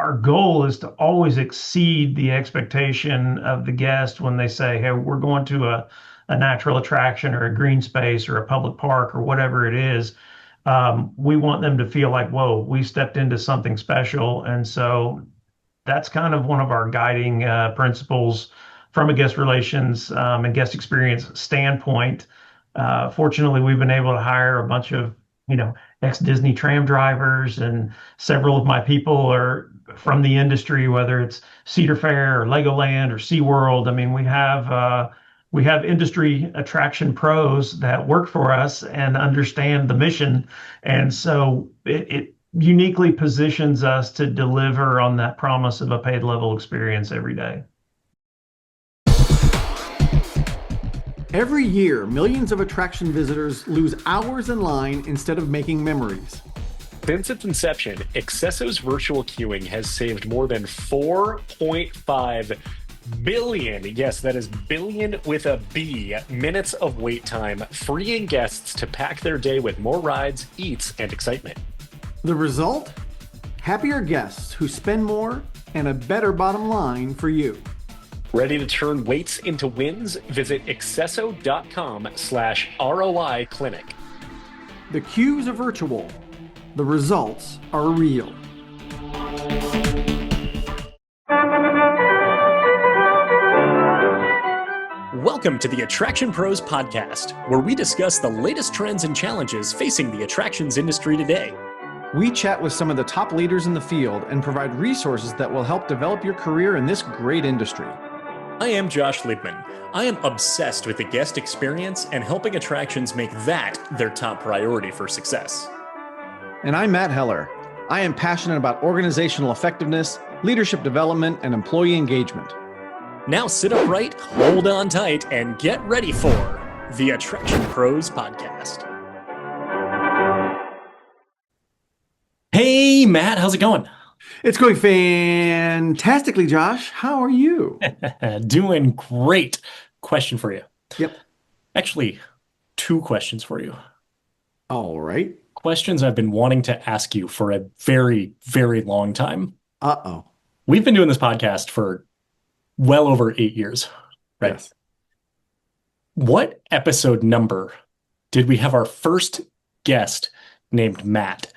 our goal is to always exceed the expectation of the guest when they say, "Hey, we're going to a natural attraction or a green space or a public park or whatever it is." We want them to feel like, "Whoa, we stepped into something special." And so that's kind of one of our guiding principles from a guest relations and guest experience standpoint. Fortunately, we've been able to hire a bunch of, ex-Disney tram drivers, and several of my people are from the industry, whether it's Cedar Fair or Legoland or SeaWorld. I mean, we have industry attraction pros that work for us and understand the mission, and so it uniquely positions us to deliver on that promise of a paid level experience every day. Every year, millions of attraction visitors lose hours in line instead of making memories. Since its inception, Accesso's virtual queuing has saved more than 4.5 billion, yes, that is billion with a B, minutes of wait time, freeing guests to pack their day with more rides, eats, and excitement. The result? Happier guests who spend more and a better bottom line for you. Ready to turn waits into wins? Visit accesso.com/ROI clinic. The queues are virtual. The results are real. Welcome to the Attraction Pros podcast, where we discuss the latest trends and challenges facing the attractions industry today. We chat with some of the top leaders in the field and provide resources that will help develop your career in this great industry. I am Josh Liebman. I am obsessed with the guest experience and helping attractions make that their top priority for success. And I'm Matt Heller. I am passionate about organizational effectiveness, leadership development, and employee engagement. Now sit upright, hold on tight, and get ready for the Attraction Pros podcast. Hey, Matt, how's it going? It's going fantastically, Josh. How are you? Doing great. Question for you. Yep. Actually, two questions for you. All right. Questions I've been wanting to ask you for a very, very long time. Uh-oh. We've been doing this podcast for well over 8 years, right? Yes. What episode number did we have our first guest named Matt?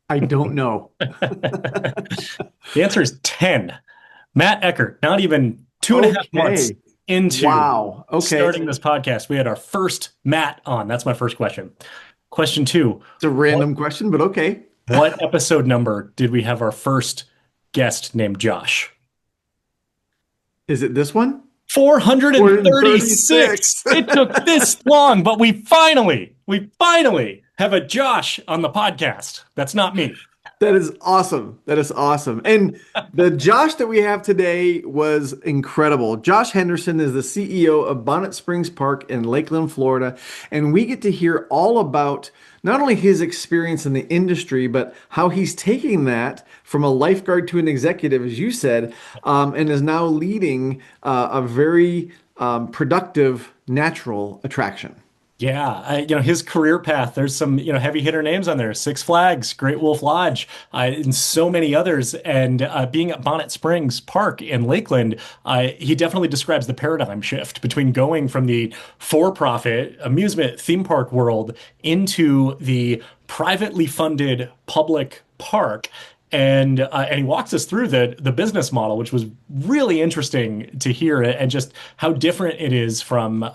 I don't know. The answer is 10. Matt Eckert, not even 2.5 months into starting this podcast. We had our first Matt on. That's my first question. Question two. It's a random question, but okay. What episode number did we have our first guest named Josh? Is it this one? 436. It took this long, but we finally have a Josh on the podcast. That's not me. That is awesome. That is awesome. And the Josh that we have today was incredible. Josh Henderson is the CEO of Bonnet Springs Park in Lakeland, Florida. And we get to hear all about not only his experience in the industry, but how he's taking that from a lifeguard to an executive, as you said, and is now leading a very productive natural attraction. Yeah, his career path, there's some, heavy hitter names on there. Six Flags, Great Wolf Lodge, and so many others. And being at Bonnet Springs Park in Lakeland, he definitely describes the paradigm shift between going from the for-profit amusement theme park world into the privately funded public park. And he walks us through the business model, which was really interesting to hear, and just how different it is from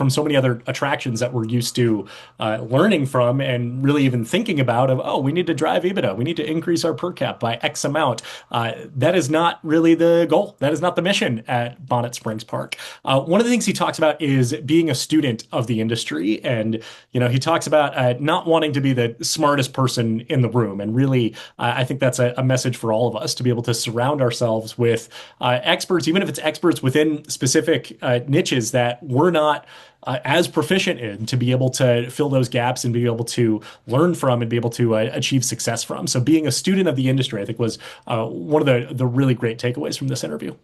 so many other attractions that we're used to learning from, and really even thinking about we need to drive EBITDA, we need to increase our per cap by X amount. That is not really the goal. That is not the mission at Bonnet Springs Park. One of the things he talks about is being a student of the industry, and he talks about not wanting to be the smartest person in the room, and really I think that's a message for all of us to be able to surround ourselves with experts, even if it's experts within specific niches that we're not as proficient in, to be able to fill those gaps and be able to learn from and be able to achieve success from. So being a student of the industry, I think, was one of the really great takeaways from this interview.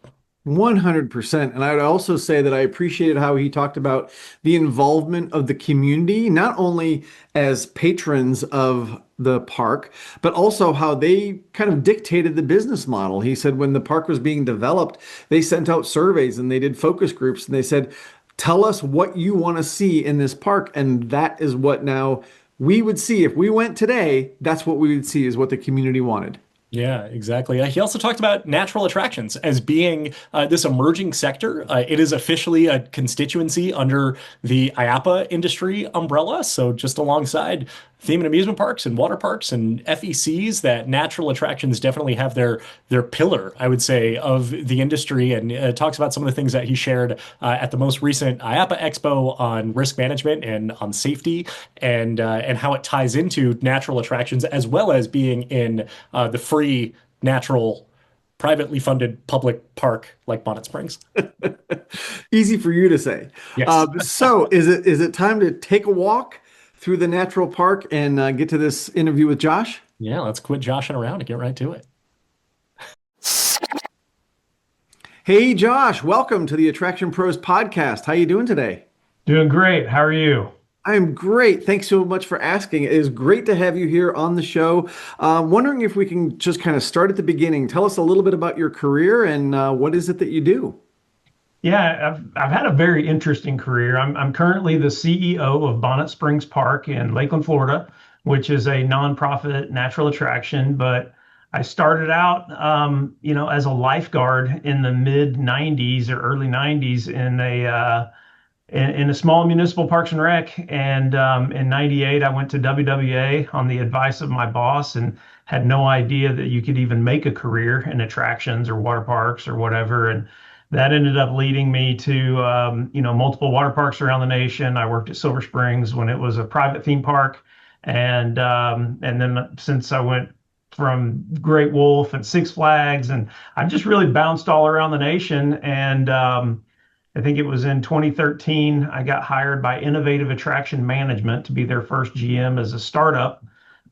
100%. And I would also say that I appreciated how he talked about the involvement of the community, not only as patrons of the park, but also how they kind of dictated the business model. He said when the park was being developed, they sent out surveys and they did focus groups and they said, tell us what you want to see in this park. And that is what now we would see. If we went today, that's what we would see is what the community wanted. Yeah, exactly. He also talked about natural attractions as being this emerging sector. It is officially a constituency under the IAPA industry umbrella. So just alongside theme and amusement parks and water parks and FECs, that natural attractions definitely have their pillar, I would say, of the industry. And talks about some of the things that he shared at the most recent IAPA Expo on risk management and on safety, and how it ties into natural attractions as well as being in the free natural privately funded public park like Bonnet Springs. Easy for you to say. Yes. So is it time to take a walk through the natural park and get to this interview with Josh? Yeah, let's quit joshing around and get right to it. Hey Josh, welcome to the Attraction Pros podcast. How you doing today? Doing great. How are you? I'm great. Thanks so much for asking. It is great to have you here on the show. Wondering if we can just kind of start at the beginning. Tell us a little bit about your career and what is it that you do? Yeah, I've had a very interesting career. I'm currently the CEO of Bonnet Springs Park in Lakeland, Florida, which is a nonprofit natural attraction. But I started out, as a lifeguard in the mid '90s or early '90s in a small municipal parks and rec. And in '98, I went to WWA on the advice of my boss and had no idea that you could even make a career in attractions or water parks or whatever. And that ended up leading me to, multiple water parks around the nation. I worked at Silver Springs when it was a private theme park. And then since I went from Great Wolf and Six Flags, and I've just really bounced all around the nation. And I think it was in 2013, I got hired by Innovative Attraction Management to be their first GM as a startup.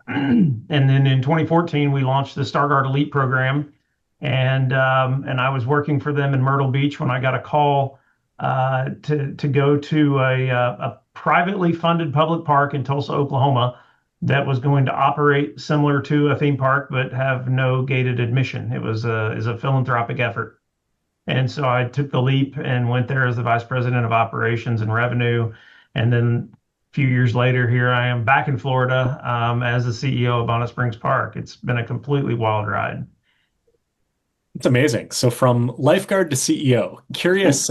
And then in 2014, we launched the Stargard Elite program. And I was working for them in Myrtle Beach when I got a call to go to a privately funded public park in Tulsa, Oklahoma, that was going to operate similar to a theme park but have no gated admission. It was a philanthropic effort. And so I took the leap and went there as the vice president of operations and revenue. And then a few years later, here I am back in Florida as the CEO of Bonnet Springs Park. It's been a completely wild ride. It's amazing. So from lifeguard to CEO, curious,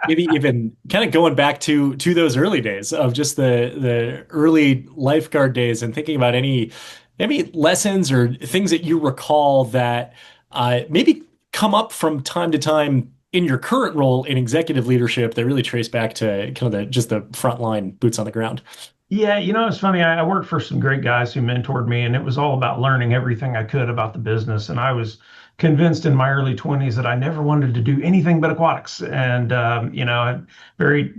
maybe even kind of going back to those early days of just the early lifeguard days and thinking about any maybe lessons or things that you recall that maybe come up from time to time in your current role in executive leadership that really trace back to kind of just the frontline boots on the ground. Yeah, it's funny. I worked for some great guys who mentored me, and it was all about learning everything I could about the business. And I was convinced in my early 20s that I never wanted to do anything but aquatics, and very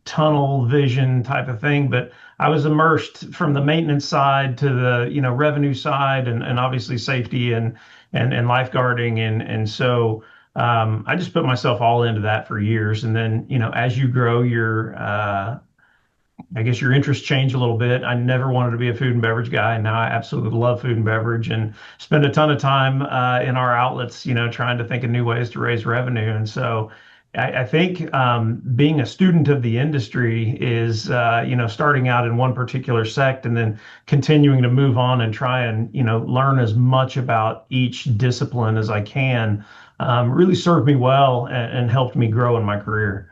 tunnel vision type of thing. But I was immersed from the maintenance side to the revenue side, and obviously safety and lifeguarding, and so I just put myself all into that for years. And then as you grow, I guess your interests change a little bit. I never wanted to be a food and beverage guy, and now I absolutely love food and beverage and spend a ton of time in our outlets, trying to think of new ways to raise revenue. And so I think being a student of the industry is, starting out in one particular sect and then continuing to move on and try and, learn as much about each discipline as I can, really served me well and helped me grow in my career.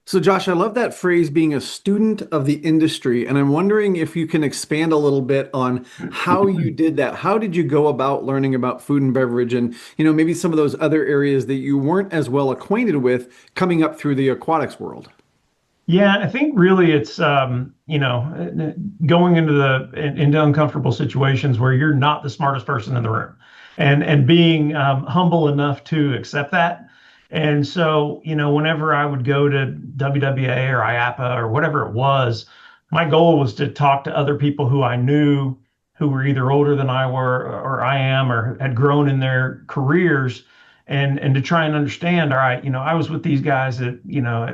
So, Josh, I love that phrase being a student of the industry. And I'm wondering if you can expand a little bit on how you did that. How did you go about learning about food and beverage and, maybe some of those other areas that you weren't as well acquainted with coming up through the aquatics world? Yeah, I think really it's going into uncomfortable situations where you're not the smartest person in the room, and being humble enough to accept that. And so, whenever I would go to WWA or IAPA or whatever it was, my goal was to talk to other people who I knew who were either older than I were or I am or had grown in their careers and to try and understand, all right, I was with these guys at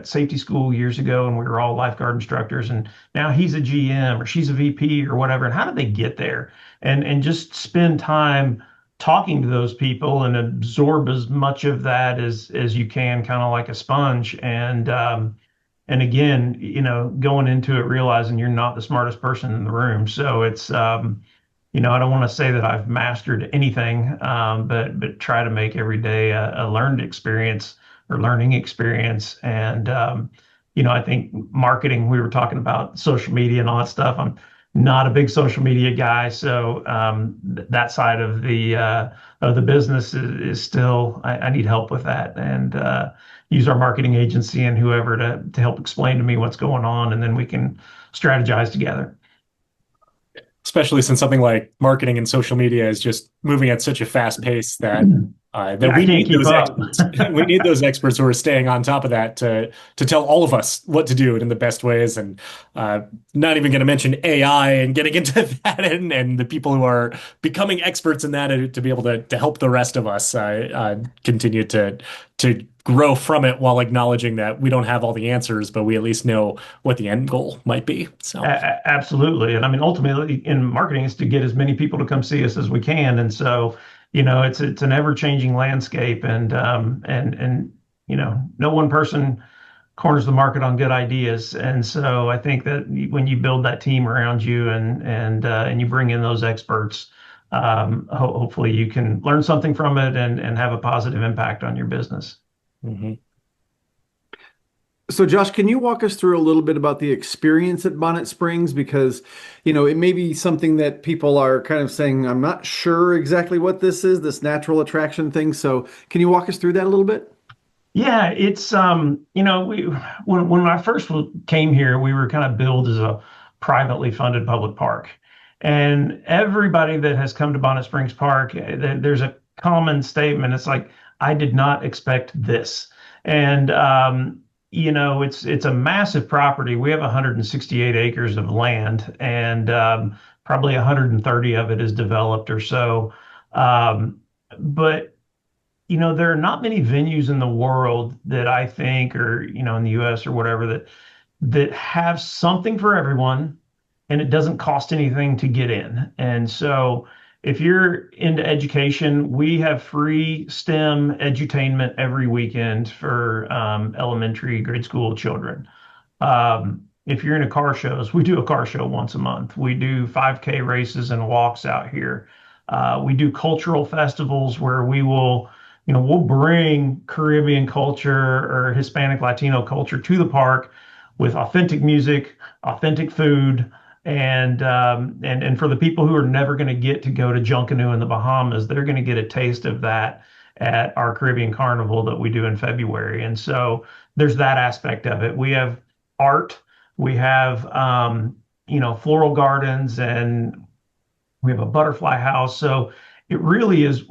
safety school years ago, and we were all lifeguard instructors, and now he's a GM or she's a VP or whatever. And how did they get there? And just spend time talking to those people and absorb as much of that as you can, kind of like a sponge. And again, going into it realizing you're not the smartest person in the room. So it's I don't want to say that I've mastered anything, but try to make every day a learned experience or learning experience. And I think marketing, we were talking about social media and all that stuff. I'm not a big social media guy, so that side of the business is still I need help with that, and use our marketing agency and whoever to help explain to me what's going on, and then we can strategize together. Especially since something like marketing and social media is just moving at such a fast pace that that Yeah, I we can't need keep those up. experts. We need those experts who are staying on top of that to tell all of us what to do it in the best ways. And uh, not even going to mention AI and getting into that, and the people who are becoming experts in that to be able to help the rest of us continue to grow from it while acknowledging that we don't have all the answers, but we at least know what the end goal might be. So. Absolutely. And I mean, ultimately in marketing is to get as many people to come see us as we can. And so, it's an ever-changing landscape, and no one person corners the market on good ideas. And so I think that when you build that team around you and you bring in those experts, hopefully you can learn something from it and have a positive impact on your business. Mhm. So, Josh, can you walk us through a little bit about the experience at Bonnet Springs? Because, it may be something that people are kind of saying, I'm not sure exactly what this is, this natural attraction thing. So, can you walk us through that a little bit? Yeah, it's when I first came here, we were kind of billed as a privately funded public park, and everybody that has come to Bonnet Springs Park, there's a common statement. It's like, I did not expect this, and it's a massive property. We have 168 acres of land, and probably 130 of it is developed or so. Um, but there are not many venues in the world that I think, or, in the US or whatever, that have something for everyone and it doesn't cost anything to get in. And so if you're into education, we have free STEM edutainment every weekend for elementary grade school children. If you're into car shows, we do a car show once a month. We do 5K races and walks out here. We do cultural festivals where we'll bring Caribbean culture or Hispanic Latino culture to the park with authentic music, authentic food, and for the people who are never going to get to go to Junkanoo in the Bahamas, they're going to get a taste of that at our Caribbean Carnival that we do in February. And so there's that aspect of it. We have art, we have floral gardens, and we have a butterfly house. So it really is,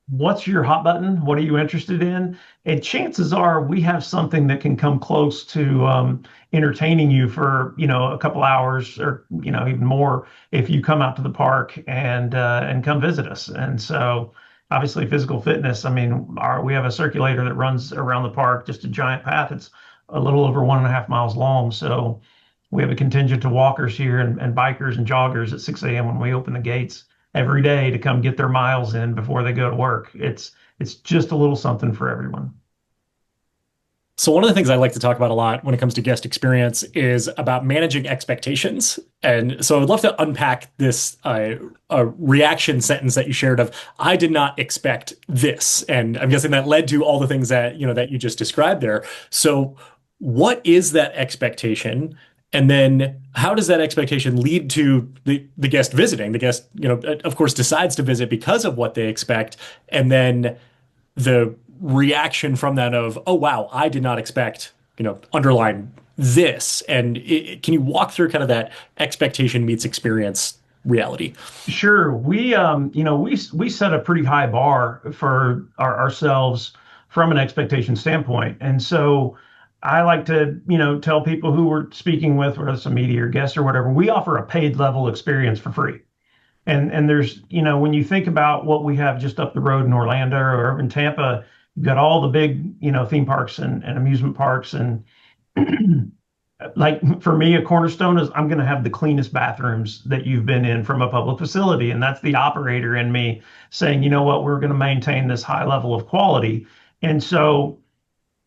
what's your hot button? What are you interested in? And chances are we have something that can come close to entertaining you for a couple hours, or even more if you come out to the park and come visit us. And so obviously physical fitness. I mean, we have a circulator that runs around the park, just a giant path. It's a little over 1.5 miles long. So we have a contingent of walkers here and bikers and joggers at 6 a.m. when we open the gates every day to come get their miles in before they go to work. It's just a little something for everyone. So one of the things I like to talk about a lot when it comes to guest experience is about managing expectations. And so I would love to unpack this reaction sentence that you shared of, I did not expect this. And I'm guessing that led to all the things that, that you just described there. So what is that expectation? And then how does that expectation lead to the guest visiting? The guest, of course, decides to visit because of what they expect. And then the reaction from that of, oh, wow, I did not expect, underline this. And can you walk through kind of that expectation meets experience reality? Sure. We set a pretty high bar for ourselves from an expectation standpoint. And so I like to, tell people who we're speaking with, whether it's a media or guest or whatever, we offer a paid level experience for free. And there's, when you think about what we have just up the road in Orlando or in Tampa, you've got all the big, theme parks and amusement parks. And like for me, a cornerstone is I'm going to have the cleanest bathrooms that you've been in from a public facility. And that's the operator in me saying, you know what, we're going to maintain this high level of quality. And so,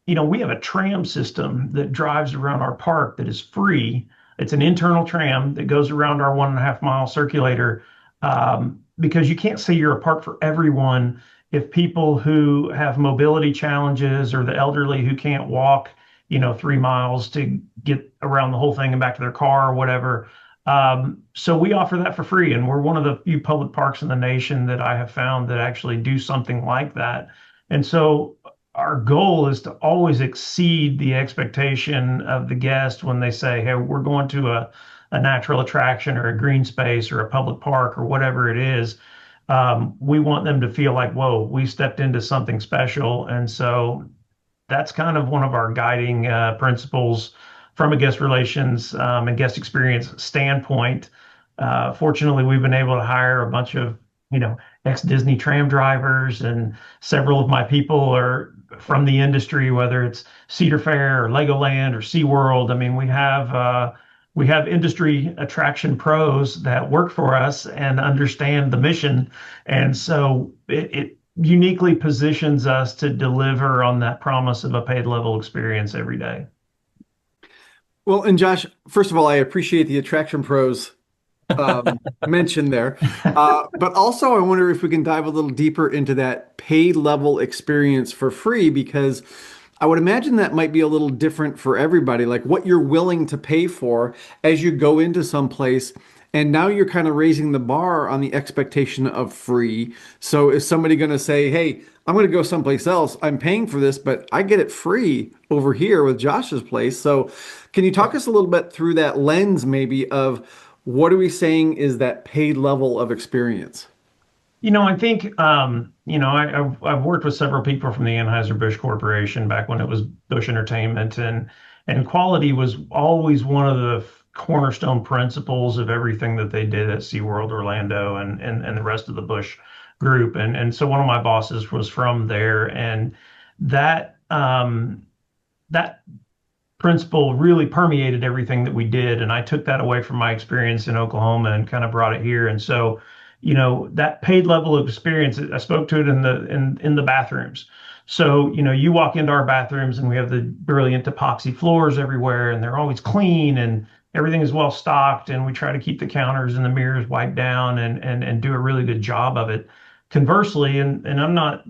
we have a tram system that drives around our park that is free. It's an internal tram that goes around our 1.5 mile circulator, because you can't say you're a park for everyone if people who have mobility challenges or the elderly who can't walk, 3 miles to get around the whole thing and back to their car or whatever. So we offer that for free, and we're one of the few public parks in the nation that I have found that actually do something like that. And so our goal is to always exceed the expectation of the guest when they say, hey, we're going to a natural attraction or a green space or a public park or whatever it is. We want them to feel like, whoa, we stepped into something special. And so that's kind of one of our guiding principles from a guest relations and guest experience standpoint. Fortunately, we've been able to hire a bunch of, ex-Disney tram drivers, and several of my people are from the industry, whether it's Cedar Fair or Legoland or SeaWorld. I mean, we have industry attraction pros that work for us and understand the mission, and so it uniquely positions us to deliver on that promise of a paid level experience every day. Well, and Josh, first of all, I appreciate the attraction pros mentioned there. But also, I wonder if we can dive a little deeper into that paid level experience for free, because I would imagine that might be a little different for everybody, like what you're willing to pay for as you go into some place. And now you're kind of raising the bar on the expectation of free. So is somebody going to say, hey, I'm going to go someplace else. I'm paying for this, but I get it free over here with Josh's place. So can you talk us a little bit through that lens maybe of what are we saying is that paid level of experience? I think, I've worked with several people from the Anheuser-Busch Corporation back when it was Busch Entertainment, and quality was always one of the cornerstone principles of everything that they did at SeaWorld Orlando and the rest of the Busch group. And so one of my bosses was from there, and that principle really permeated everything that we did. And I took that away from my experience in Oklahoma and kind of brought it here. And so, that paid level of experience, I spoke to it in the bathrooms. So, you walk into our bathrooms and we have the brilliant epoxy floors everywhere, and they're always clean and everything is well stocked. And we try to keep the counters and the mirrors wiped down and do a really good job of it. Conversely, and I'm not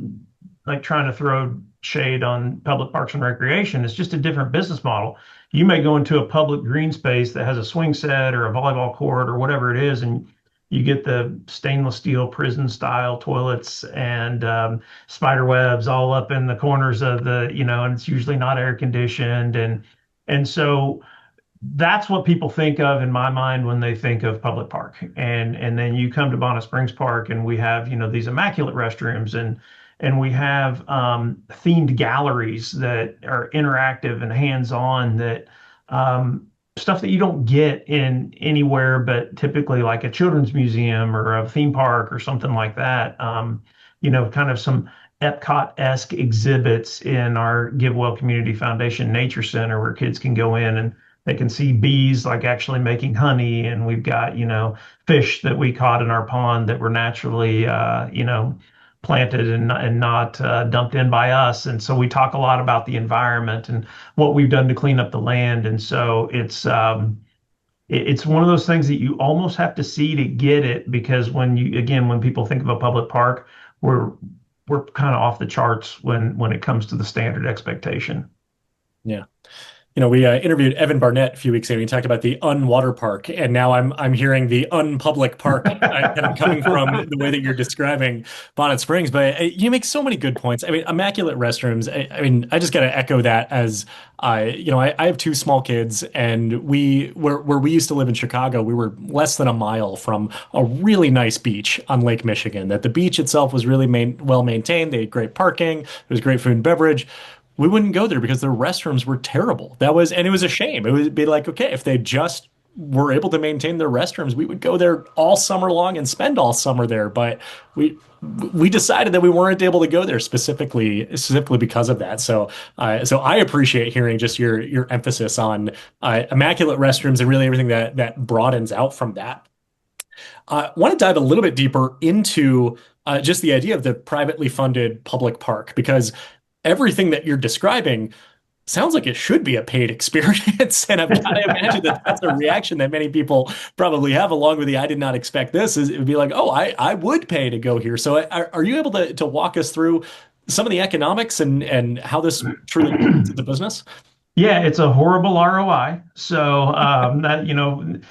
like trying to throw shade on public parks and recreation. It's just a different business model. You may go into a public green space that has a swing set or a volleyball court or whatever it is, and you get the stainless steel prison style toilets and spider webs all up in the corners of and it's usually not air conditioned. And so that's what people think of in my mind when they think of public park. And then you come to Bonnet Springs Park and we have, these immaculate restrooms, and we have themed galleries that are interactive and hands-on, that stuff that you don't get in anywhere but typically like a children's museum or a theme park or something like that. Kind of some Epcot-esque exhibits in our GiveWell Community Foundation Nature Center where kids can go in and they can see bees like actually making honey. And we've got, fish that we caught in our pond that were naturally, planted and not dumped in by us. And so we talk a lot about the environment and what we've done to clean up the land. And so it's one of those things that you almost have to see to get it, because when people think of a public park, we're kind of off the charts when it comes to the standard expectation. Yeah. We interviewed Evan Barnett a few weeks ago. He talked about the unwater park, and now I'm hearing the unpublic park, kind of coming from the way that you're describing Bonnet Springs. But you make so many good points. I mean, immaculate restrooms. I mean, I just got to echo that as I have two small kids, and where we used to live in Chicago, we were less than a mile from a really nice beach on Lake Michigan. That the beach itself was really well maintained. They had great parking. There was great food and beverage. We wouldn't go there because their restrooms were terrible. And it was a shame. It would be like, okay, if they just were able to maintain their restrooms, we would go there all summer long and spend all summer there. But we we decided that we weren't able to go there specifically because of that. So I appreciate hearing just your emphasis on immaculate restrooms and really everything that broadens out from that. I want to dive a little bit deeper into just the idea of the privately funded public park because everything that you're describing sounds like it should be a paid experience. And I've got to imagine that that's a reaction that many people probably have, along with the I did not expect this. Is it would be like, oh, I would pay to go here. So are you able to walk us through some of the economics and how this truly fits into business? Yeah, it's a horrible ROI. So that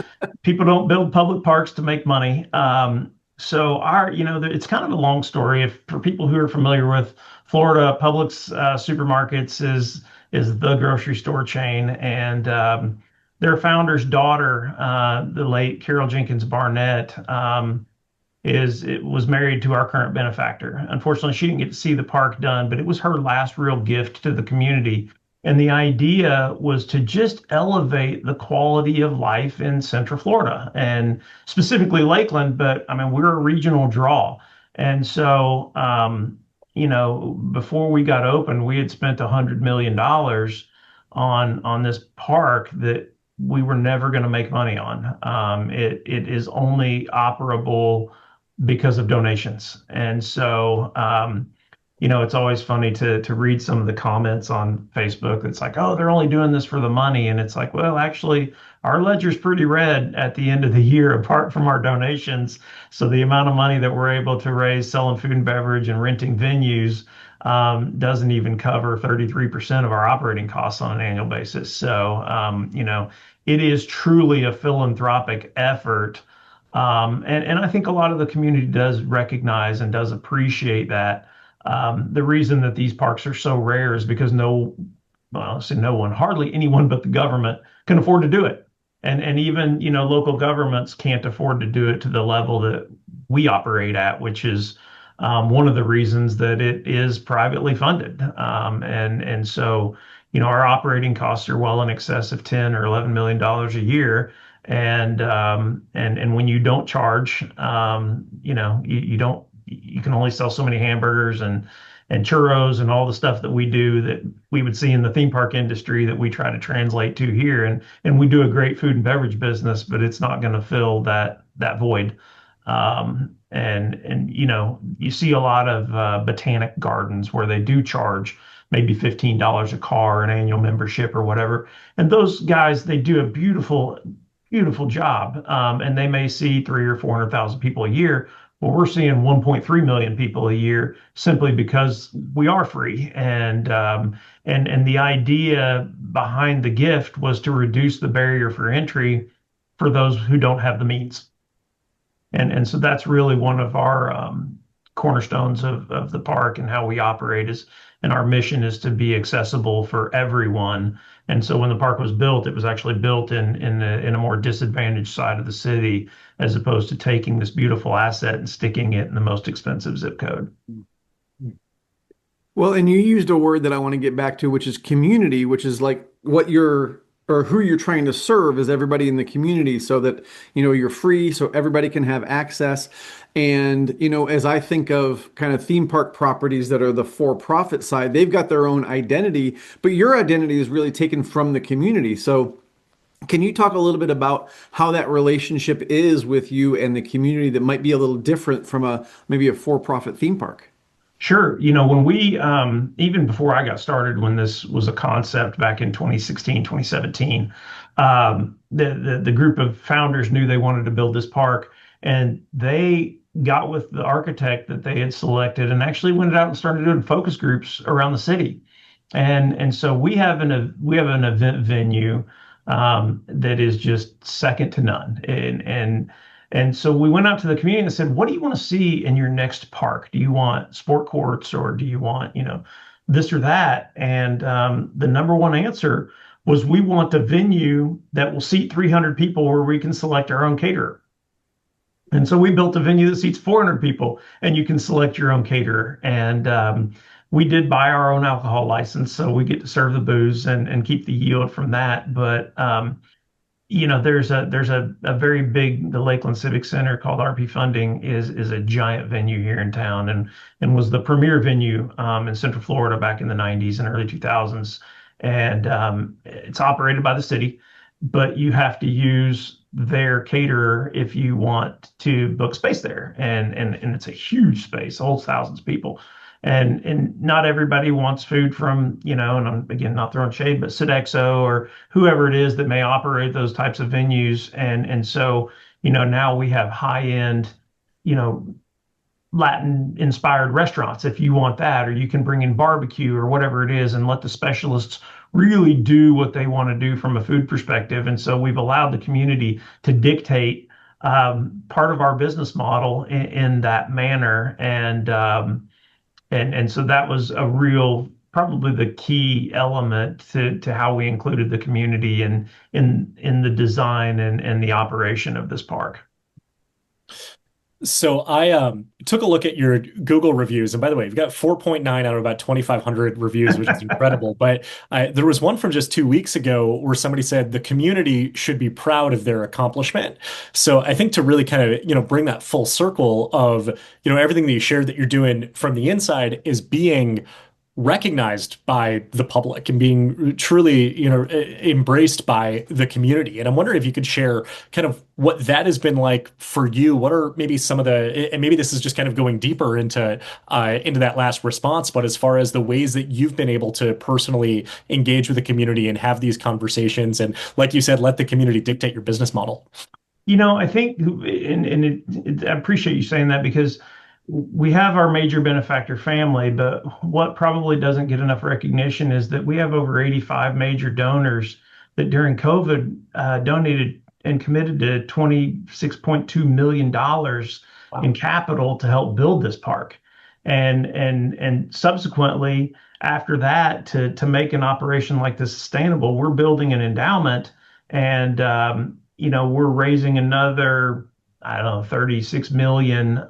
people don't build public parks to make money. So it's kind of a long story. If for people who are familiar with Florida, Publix supermarkets is the grocery store chain, and their founder's daughter, the late Carol Jenkins Barnett, it was married to our current benefactor. Unfortunately, she didn't get to see the park done, but it was her last real gift to the community. And the idea was to just elevate the quality of life in Central Florida and specifically Lakeland. But I mean, we're a regional draw. And so, before we got open, we had spent $100 million on this park that we were never going to make money on. It is only operable because of donations. And so, it's always funny to read some of the comments on Facebook. It's like, oh, they're only doing this for the money. And it's like, well, actually, our ledger's pretty red at the end of the year, apart from our donations. So the amount of money that we're able to raise selling food and beverage and renting venues doesn't even cover 33% of our operating costs on an annual basis. So, it is truly a philanthropic effort. And I think a lot of the community does recognize and does appreciate that. The reason that these parks are so rare is because well, I say no one, hardly anyone but the government can afford to do it. And even, local governments can't afford to do it to the level that we operate at, which is one of the reasons that it is privately funded. And so, our operating costs are well in excess of 10 or $11 million a year. And when you don't charge, you can only sell so many hamburgers and churros and all the stuff that we do that we would see in the theme park industry that we try to translate to here. And we do a great food and beverage business, but it's not going to fill that void. And you see a lot of botanic gardens where they do charge maybe $15 a car, an annual membership or whatever. And those guys, they do a beautiful, beautiful job. And they may see 300 or 400,000 people a year. Well, we're seeing 1.3 million people a year simply because we are free. And the idea behind the gift was to reduce the barrier for entry for those who don't have the means. And so that's really one of our cornerstones of the park and how we operate and our mission is to be accessible for everyone. And so when the park was built, it was actually built in a more disadvantaged side of the city, as opposed to taking this beautiful asset and sticking it in the most expensive zip code. Well, and you used a word that I want to get back to, which is community, which is like what you're or who you're trying to serve is everybody in the community so that, you're free so everybody can have access. And, as I think of kind of theme park properties that are the for-profit side, they've got their own identity, but your identity is really taken from the community. So can you talk a little bit about how that relationship is with you and the community that might be a little different from maybe a for-profit theme park? Sure. When we, even before I got started, when this was a concept back in 2016, 2017, the group of founders knew they wanted to build this park, and they got with the architect that they had selected and actually went out and started doing focus groups around the city. And so we have an event venue that is just second to none. And so we went out to the community and said, what do you want to see in your next park? Do you want sport courts or do you want, this or that? And the number one answer was we want a venue that will seat 300 people where we can select our own caterer. And so we built a venue that seats 400 people and you can select your own caterer. And we did buy our own alcohol license, so we get to serve the booze and keep the yield from that. But there's a very big the Lakeland Civic Center called RP Funding is a giant venue here in town and was the premier venue in Central Florida back in the 90s and early 2000s. And it's operated by the city, but you have to use their caterer if you want to book space there. And it's a huge space, holds thousands of people. And not everybody wants food from, and I'm again not throwing shade, but Sodexo or whoever it is that may operate those types of venues. And so, now we have high end, you know, Latin inspired restaurants if you want that, or you can bring in barbecue or whatever it is and let the specialists really do what they want to do from a food perspective. And so we've allowed the community to dictate part of our business model in that manner. And so that was a real probably the key element to how we included the community in the design and the operation of this park. So I took a look at your Google reviews, and by the way, you've got 4.9 out of about 2,500 reviews, which is incredible. But there was one from just 2 weeks ago where somebody said the community should be proud of their accomplishment. So I think to really kind of bring that full circle of everything that you shared that you're doing from the inside is being recognized by the public and being truly, embraced by the community. And I'm wondering if you could share kind of what that has been like for you. What are maybe some of and maybe this is just kind of going deeper into that last response, but as far as the ways that you've been able to personally engage with the community and have these conversations and, like you said, let the community dictate your business model. I think, I appreciate you saying that because we have our major benefactor family, but what probably doesn't get enough recognition is that we have over 85 major donors that during COVID donated and committed to $26.2 million in capital to help build this park. And subsequently, after that, to make an operation like this sustainable, we're building an endowment and we're raising another, I don't know, 36 million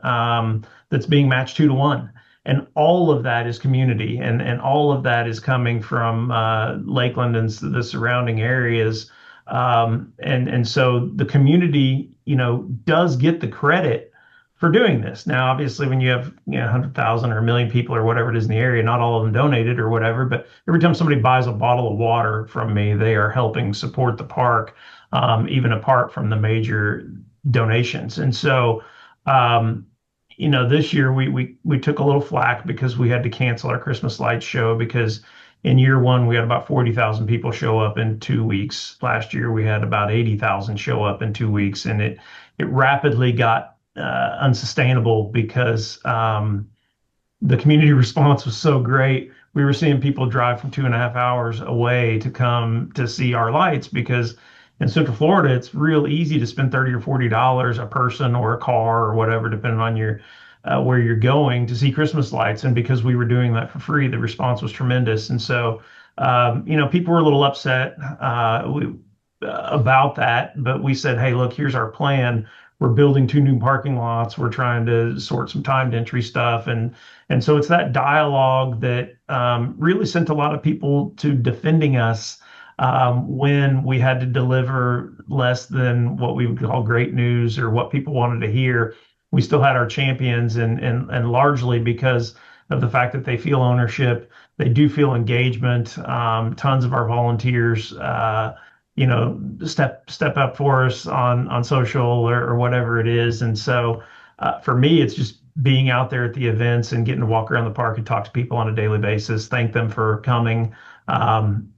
that's being matched 2 to 1. And all of that is community and all of that is coming from Lakeland and the surrounding areas. And so the community, does get the credit for doing this. Now, obviously, when you have 100,000 or a million people or whatever it is in the area, not all of them donated or whatever. But every time somebody buys a bottle of water from me, they are helping support the park, even apart from the major donations. And so, this year we took a little flack because we had to cancel our Christmas lights show because in year one we had about 40,000 people show up in 2 weeks. Last year we had about 80,000 show up in 2 weeks, and it rapidly got unsustainable because the community response was so great. We were seeing people drive from 2.5 hours away to come to see our lights because in Central Florida, it's real easy to spend $30 or $40 a person or a car or whatever, depending on your where you're going to see Christmas lights. And because we were doing that for free, the response was tremendous. And so, people were a little upset about that, but we said, hey, look, here's our plan. We're building 2 new parking lots. We're trying to sort some timed entry stuff. And so it's that dialogue that really sent a lot of people to defending us when we had to deliver less than what we would call great news or what people wanted to hear. We still had our champions, and largely because of the fact that they feel ownership, they do feel engagement. Tons of our volunteers, step up for us on social or whatever it is. And so, for me, it's just being out there at the events and getting to walk around the park and talk to people on a daily basis, thank them for coming.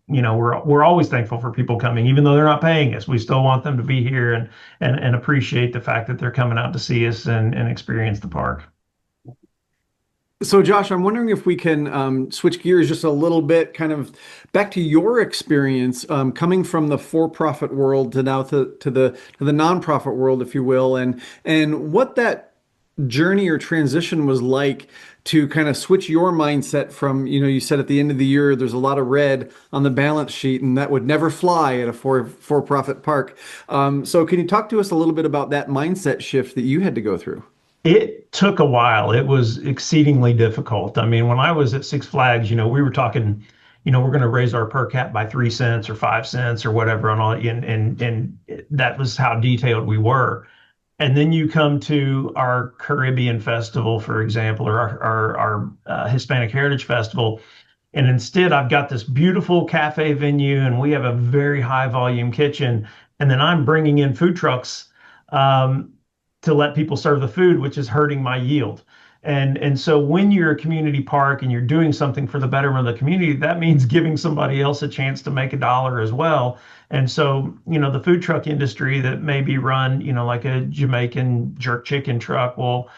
We're always thankful for people coming, even though they're not paying us. We still want them to be here and appreciate the fact that they're coming out to see us and experience the park. So, Josh, I'm wondering if we can switch gears just a little bit, kind of back to your experience coming from the for-profit world to now to the nonprofit world, if you will, and what that journey or transition was like to kind of switch your mindset from, you said at the end of the year, there's a lot of red on the balance sheet, and that would never fly at a for-profit park. So can you talk to us a little bit about that mindset shift that you had to go through? It took a while. It was exceedingly difficult. I mean, when I was at Six Flags, we were talking we're going to raise our per cap by 3 cents or 5 cents or whatever on all, and that was how detailed we were. And then you come to our Caribbean festival, for example, or our Hispanic Heritage Festival, and instead, I've got this beautiful cafe venue, and we have a very high volume kitchen. And then I'm bringing in food trucks um, to let people serve the food, which is hurting my yield. And so when you're a community park and you're doing something for the betterment of the community, that means giving somebody else a chance to make a dollar as well. And so, the food truck industry that may be run, like a Jamaican jerk chicken truck, well,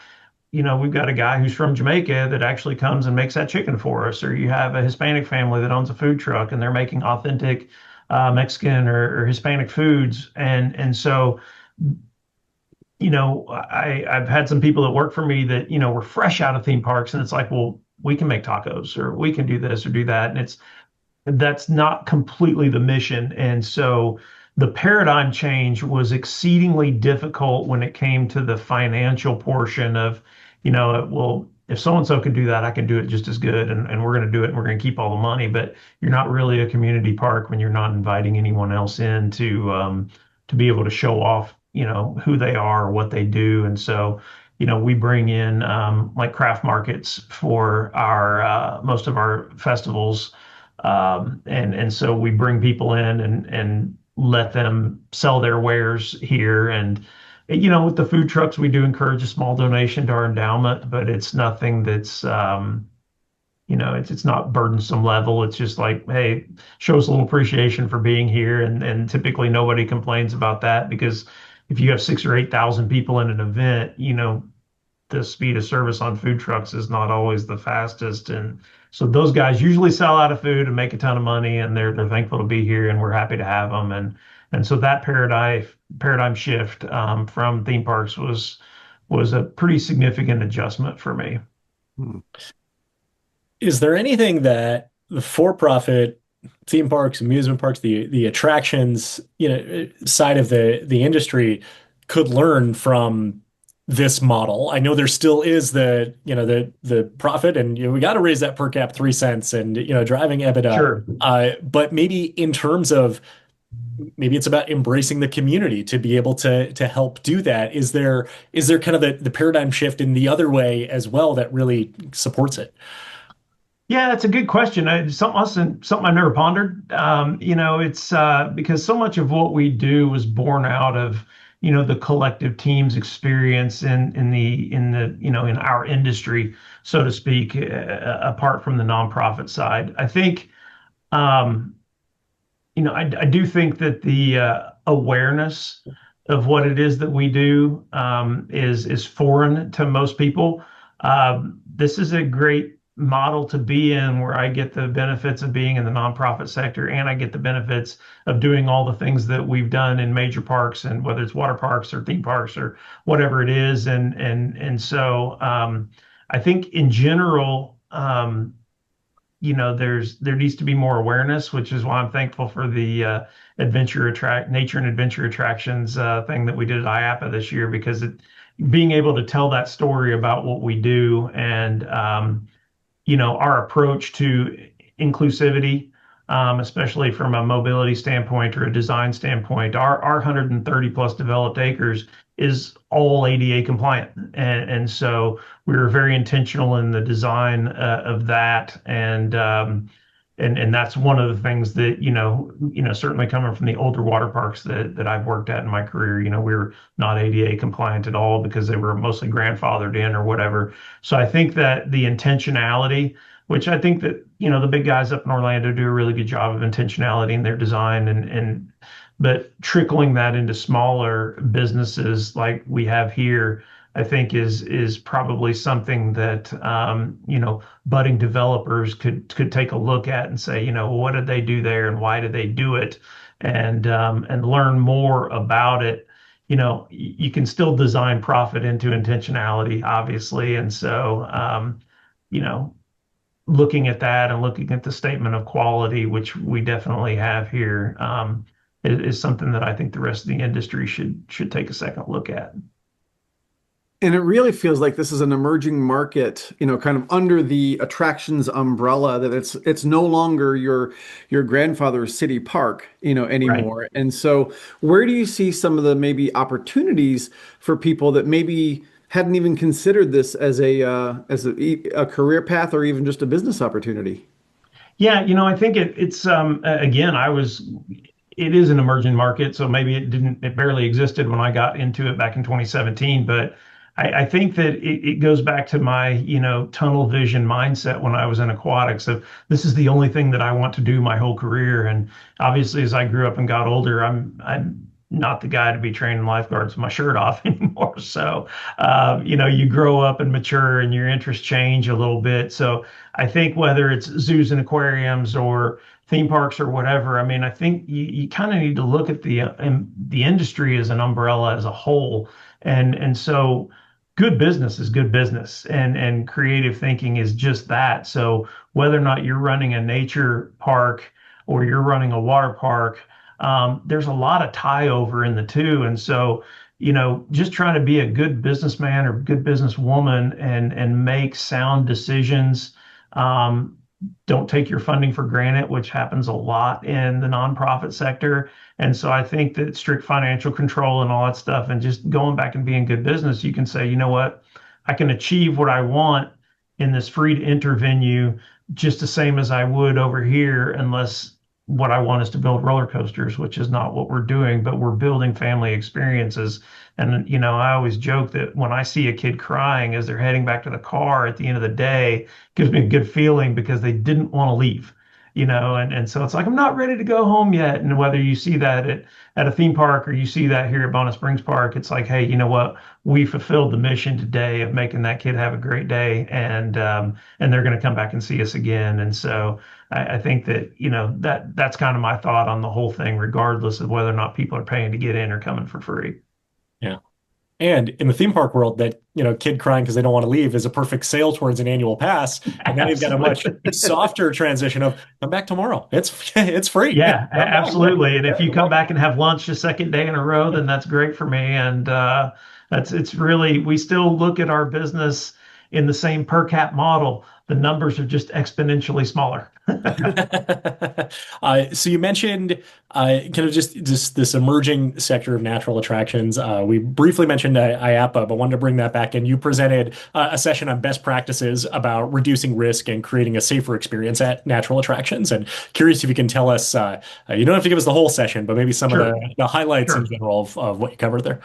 we've got a guy who's from Jamaica that actually comes and makes that chicken for us, or you have a Hispanic family that owns a food truck and they're making authentic Mexican or Hispanic foods, and so I've had some people that work for me that were fresh out of theme parks, and it's like, well, we can make tacos, or we can do this or do that, and that's not completely the mission. And so the paradigm change was exceedingly difficult when it came to the financial portion of, well, if so and so can do that, I can do it just as good. And we're going to do it and we're going to keep all the money. But you're not really a community park when you're not inviting anyone else in to be able to show off, who they are, what they do. And so, we bring in like craft markets for our most of our festivals, and so we bring people in and let them sell their wares here. And with the food trucks, we do encourage a small donation to our endowment, but it's nothing that's it's not burdensome level. It's just like, hey, show us a little appreciation for being here, and typically nobody complains about that, because if you have 6 or 8 thousand people in an event, the speed of service on food trucks is not always the fastest. And so those guys usually sell out of food and make a ton of money, and they're thankful to be here, and we're happy to have them. And so that paradigm shift from theme parks was a pretty significant adjustment for me. Hmm. Is there anything that the for-profit theme parks, amusement parks, the attractions, side of the industry could learn from this model? I know there still is the profit, and we got to raise that per cap 3 cents, and driving EBITDA. Sure. But maybe in terms of, maybe it's about embracing the community to be able to help do that. Is there kind of the paradigm shift in the other way as well that really supports it? Yeah, that's a good question. Something I never pondered. It's because so much of what we do was born out of, the collective team's experience in our industry, so to speak, apart from the nonprofit side. I think, I do think that the awareness of what it is that we do is foreign to most people. This is a great model to be in, where I get the benefits of being in the nonprofit sector, and I get the benefits of doing all the things that we've done in major parks, and whether it's water parks or theme parks or whatever it is. And so I think in general, there needs to be more awareness, which is why I'm thankful for the nature and adventure attractions thing that we did at IAPA this year, because being able to tell that story about what we do, and our approach to inclusivity, especially from a mobility standpoint or a design standpoint. Our 130 plus developed acres is all ADA compliant, and so we were very intentional in the design of that, and that's one of the things that certainly coming from the older water parks that I've worked at in my career, we were not ADA compliant at all because they were mostly grandfathered in or whatever. So I think that the intentionality, which I think that the big guys up in Orlando do a really good job of intentionality in their design, but trickling that into smaller businesses like we have here, I think is probably something that budding developers could take a look at and say, well, what did they do there and why did they do it, and learn more about it. You can still design profit into intentionality, obviously, and so looking at that and looking at the statement of quality, which we definitely have here, is something that I think the rest of the industry should take a second look at. And it really feels like this is an emerging market, kind of under the attractions umbrella, that it's no longer your grandfather's city park, Right. anymore. And so where do you see some of the maybe opportunities for people that maybe hadn't even considered this as a career path or even just a business opportunity? Yeah, I think again, it is an emerging market, so maybe it barely existed when I got into it back in 2017. But I think that it goes back to my, tunnel vision mindset when I was in aquatics of this is the only thing that I want to do my whole career. And obviously, as I grew up and got older, I'm not the guy to be training lifeguards with my shirt off anymore. So, you grow up and mature and your interests change a little bit. So I think whether it's zoos and aquariums or theme parks or whatever, I mean, I think you kind of need to look at the industry as an umbrella as a whole, and so good business is good business, and creative thinking is just that. So whether or not you're running a nature park or you're running a water park, there's a lot of tie over in the two, and so just trying to be a good businessman or good businesswoman and make sound decisions. Um, don't take your funding for granted, which happens a lot in the nonprofit sector. And so I think that strict financial control and all that stuff, and just going back and being good business, you can say, you know what, I can achieve what I want in this free to enter venue just the same as I would over here, unless what I want is to build roller coasters, which is not what we're doing, but we're building family experiences. And, I always joke that when I see a kid crying as they're heading back to the car at the end of the day, gives me a good feeling because they didn't want to leave, and so it's like, I'm not ready to go home yet. And whether you see that at a theme park or you see that here at Bonnet Springs Park, it's like, hey, you know what? We fulfilled the mission today of making that kid have a great day. And they're going to come back and see us again. And so I think that, that's kind of my thought on the whole thing, regardless of whether or not people are paying to get in or coming for free. Yeah. And in the theme park world, that kid crying because they don't want to leave is a perfect sale towards an annual pass. And then you've got a much Absolutely. softer transition of come back tomorrow. It's free. Yeah, Come back. absolutely. And if you come back and have lunch the second day in a row, then that's great for me. And it's really, we still look at our business in the same per cap model. The numbers are just exponentially smaller. So you mentioned kind of just this emerging sector of natural attractions. We briefly mentioned IAPA, but wanted to bring that back in. You presented a session on best practices about reducing risk and creating a safer experience at natural attractions. And curious if you can tell us, you don't have to give us the whole session, but maybe some of Sure, the highlights in sure. general of what you covered there.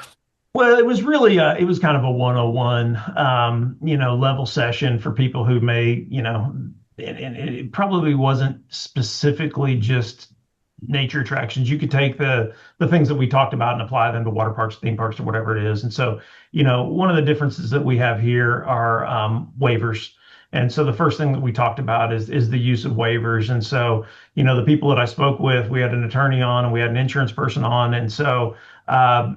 Well, it was really it was kind of a 101, level session for people who may, and it probably wasn't specifically just nature attractions. You could take the things that we talked about and apply them to water parks, theme parks, or whatever it is. And so, one of the differences that we have here are waivers. And so the first thing that we talked about is the use of waivers. And so, the people that I spoke with, we had an attorney on and we had an insurance person on. And so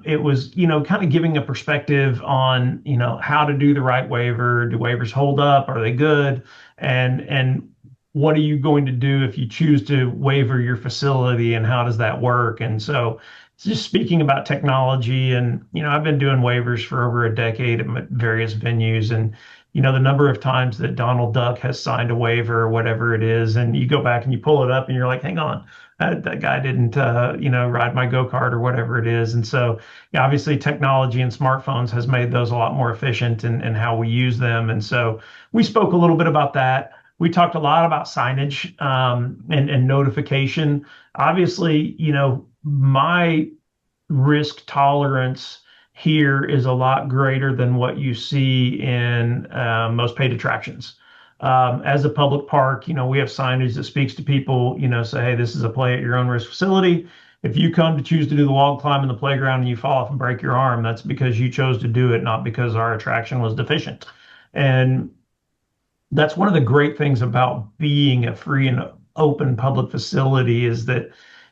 it was, kind of giving a perspective on, how to do the right waiver. Do waivers hold up? Are they good? And what are you going to do if you choose to waiver your facility, and how does that work? And so just speaking about technology, and I've been doing waivers for over a decade at various venues, and the number of times that Donald Duck has signed a waiver or whatever it is, and you go back and you pull it up and you're like, hang on, that guy didn't ride my go-kart or whatever it is. And so yeah, obviously technology and smartphones has made those a lot more efficient in how we use them. And so we spoke a little bit about that. We talked a lot about signage, and notification. Obviously, my risk tolerance here is a lot greater than what you see in most paid attractions. As a public park, we have signage that speaks to people, say, hey, this is a play at your own risk facility. If you come to choose to do the wall climb in the playground and you fall off and break your arm, that's because you chose to do it, not because our attraction was deficient. And that's one of the great things about being a free and open public facility is that,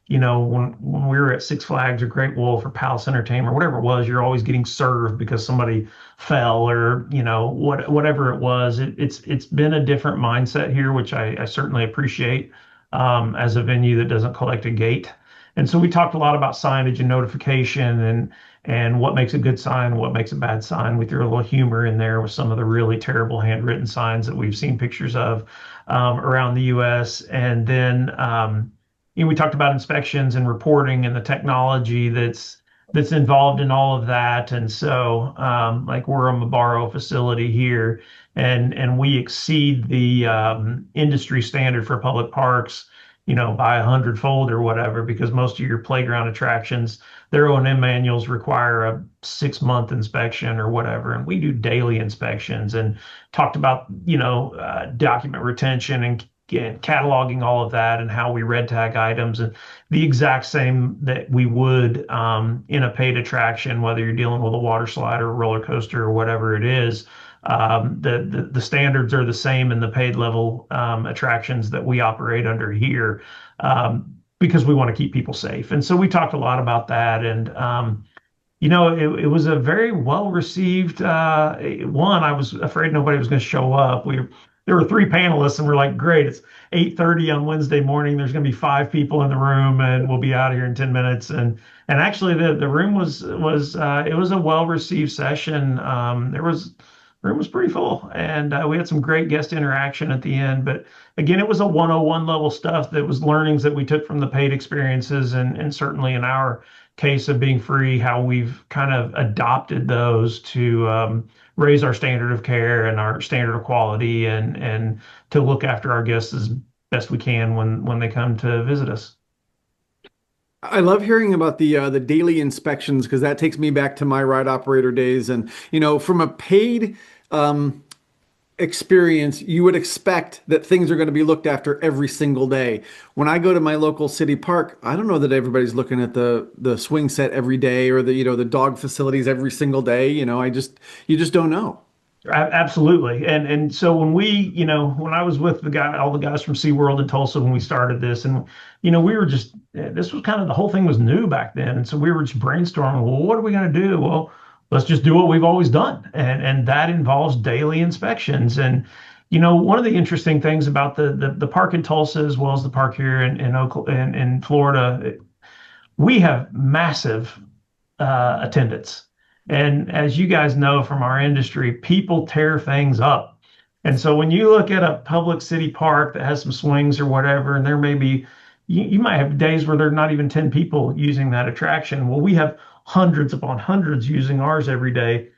when we were at Six Flags or Great Wolf or Palace Entertainment or whatever it was, you're always getting served because somebody fell or, whatever it was. It's been a different mindset here, which I certainly appreciate, as a venue that doesn't collect a gate. And so we talked a lot about signage and notification and what makes a good sign, what makes a bad sign. We threw a little humor in there with some of the really terrible handwritten signs that we've seen pictures of around the U.S. And then we talked about inspections and reporting and the technology that's involved in all of that. And so, like we're a Mabaro facility here, and we exceed the industry standard for public parks, by 100-fold or whatever, because most of your playground attractions, their O&M manuals require a 6-month inspection or whatever, and we do daily inspections and talked about, document retention and cataloging all of that and how we red tag items and the exact same that we would in a paid attraction, whether you're dealing with a water slide or a roller coaster or whatever it is. The standards are the same in the paid level attractions that we operate under here, because we want to keep people safe. And so we talked a lot about that. And it was a very well received one. I was afraid nobody was going to show up. There were 3 panelists, and we're like, great, it's 8:30 on Wednesday morning. There's going to be 5 people in the room, and we'll be out of here in 10 minutes. And actually, the room was it was a well received session. The room was pretty full, and we had some great guest interaction at the end. But again, it was a 101 level stuff that was learnings that we took from the paid experiences, and certainly in our case of being free, how we've kind of adopted those to raise our standard of care and our standard of quality, and to look after our guests as best we can when they come to visit us. I love hearing about the daily inspections because that takes me back to my ride operator days. And from a paid experience, you would expect that things are going to be looked after every single day. When I go to my local city park, I don't know that everybody's looking at the swing set every day or the dog facilities every single day. You just don't know. Absolutely. And so when I was with all the guys from SeaWorld in Tulsa when we started this, and we were just, this was kind of, the whole thing was new back then. And so we were just brainstorming, well, what are we going to do? Well, let's just do what we've always done. And that involves daily inspections. And one of the interesting things about the park in Tulsa, as well as the park here in Florida, we have massive attendance. And as you guys know from our industry, people tear things up. And so when you look at a public city park that has some swings or whatever, and there may be, you might have days where there are not even 10 people using that attraction. Well, we have hundreds upon hundreds using ours every day.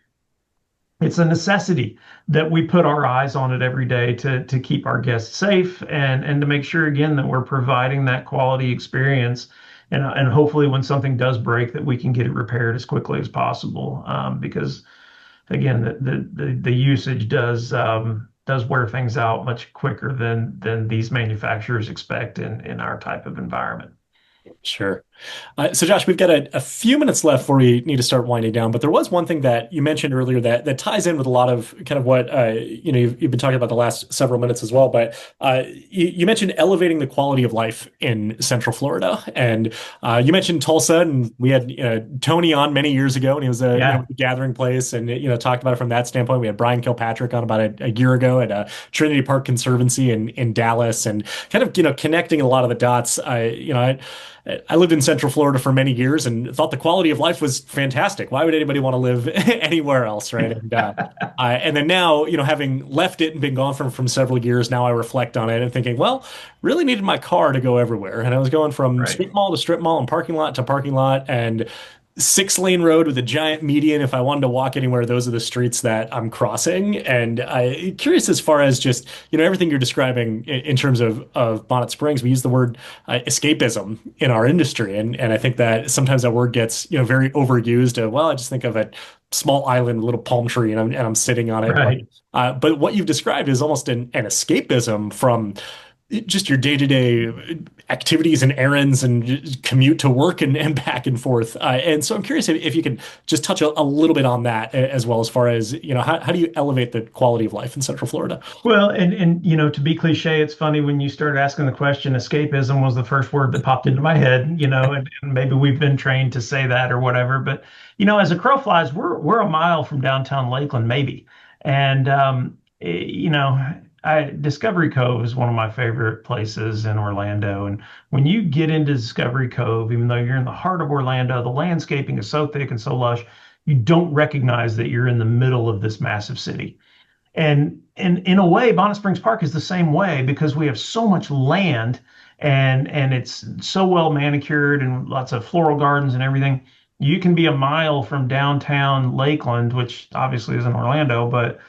It's a necessity that we put our eyes on it every day to keep our guests safe, and to make sure, again, that we're providing that quality experience. And hopefully when something does break, that we can get it repaired as quickly as possible. Because again, the usage does wear things out much quicker than these manufacturers expect in our type of environment. Sure. So Josh, we've got a few minutes left before we need to start winding down, but there was one thing that you mentioned earlier that ties in with a lot of kind of what you've been talking about the last several minutes as well. But you mentioned elevating the quality of life in Central Florida, and you mentioned Tulsa, and we had Tony on many years ago, and he was a gathering place, and talked about it from that standpoint. We had Brian Kilpatrick on about a year ago at Trinity Park Conservancy in Dallas, and kind of connecting a lot of the dots. I lived in Central Florida for many years and thought the quality of life was fantastic. Why would anybody want to live anywhere else, right? And then now, having left it and been gone from several years, now I reflect on it and thinking, well, really needed my car to go everywhere. And I was going from strip mall to strip mall and parking lot to parking lot, and 6-lane road with a giant median. If I wanted to walk anywhere, those are the streets that I'm crossing. And I curious as far as just, everything you're describing in terms of Bonnet Springs, we use the word escapism in our industry. And I think that sometimes that word gets, very overused. I just think of a small island, little palm tree, and I'm sitting on it. Right. But what you've described is almost an escapism from just your day-to-day activities and errands and commute to work and back and forth. And so I'm curious if you can just touch a little bit on that as well, as far as, how do you elevate the quality of life in Central Florida? Well, and to be cliche, it's funny when you started asking the question, escapism was the first word that popped into my head, and maybe we've been trained to say that or whatever. But, as a crow flies, we're a mile from downtown Lakeland, maybe. And, Discovery Cove is one of my favorite places in Orlando. And when you get into Discovery Cove, even though you're in the heart of Orlando, the landscaping is so thick and so lush, you don't recognize that you're in the middle of this massive city. And in a way, Bonnet Springs Park is the same way because we have so much land and it's so well manicured and lots of floral gardens and everything. You can be a mile from downtown Lakeland, which obviously is in Orlando, but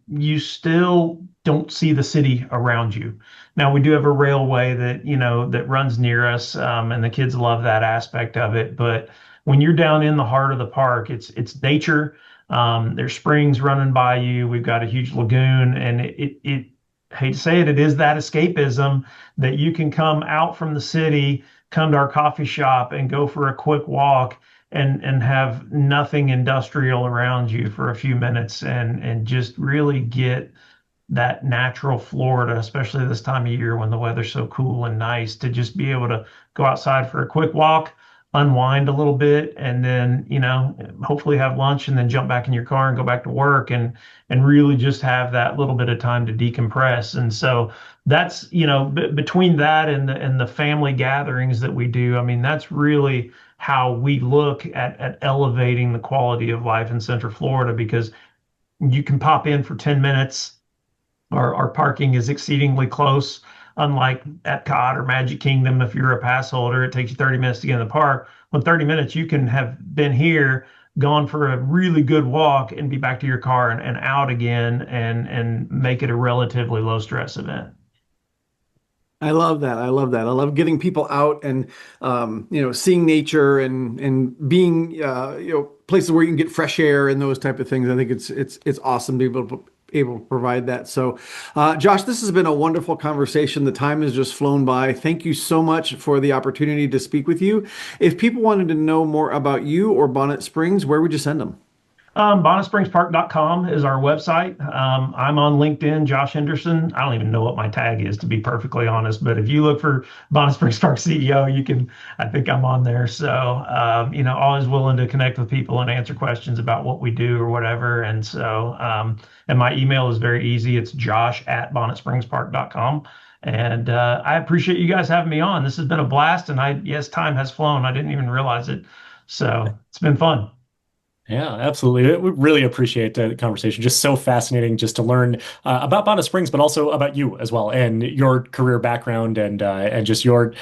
you still don't see the city around you. Now we do have a railway that that runs near us, and the kids love that aspect of it. But when you're down in the heart of the park, it's nature. There's springs running by you. We've got a huge lagoon, and it hate to say it, it is that escapism that you can come out from the city, come to our coffee shop, and go for a quick walk, and have nothing industrial around you for a few minutes, and just really get that natural Florida, especially this time of year when the weather's so cool and nice, to just be able to go outside for a quick walk, unwind a little bit, and then, hopefully have lunch and then jump back in your car and go back to work and really just have that little bit of time to decompress. And so that's, between that and the family gatherings that we do, I mean, that's really how we look at elevating the quality of life in Central Florida because you can pop in for 10 minutes. Our parking is exceedingly close. Unlike Epcot or Magic Kingdom, if you're a pass holder, it takes you 30 minutes to get in the park. Well, in 30 minutes, you can have been here, gone for a really good walk, and be back to your car and out again and make it a relatively low stress event. I love that. I love that. I love getting people out and seeing nature and being places where you can get fresh air and those type of things. I think it's awesome to be able to provide that. So, Josh, this has been a wonderful conversation. The time has just flown by. Thank you so much for the opportunity to speak with you. If people wanted to know more about you or Bonnet Springs, where would you send them? BonnetSpringsPark.com is our website. I'm on LinkedIn, Josh Henderson. I don't even know what my tag is, to be perfectly honest. But if you look for Bonnet Springs Park CEO, I think I'm on there. So, always willing to connect with people and answer questions about what we do or whatever. And so, and my email is very easy. It's josh@BonnetSpringsPark.com. And I appreciate you guys having me on. This has been a blast. And yes, time has flown. I didn't even realize it. So it's been fun. Yeah, absolutely. We really appreciate the conversation. Just so fascinating just to learn about Bonnet Springs, but also about you as well and your career background and just your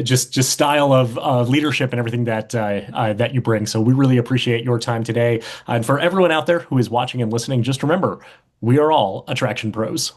just style of leadership and everything that you bring. So we really appreciate your time today. And for everyone out there who is watching and listening, just remember, we are all attraction pros.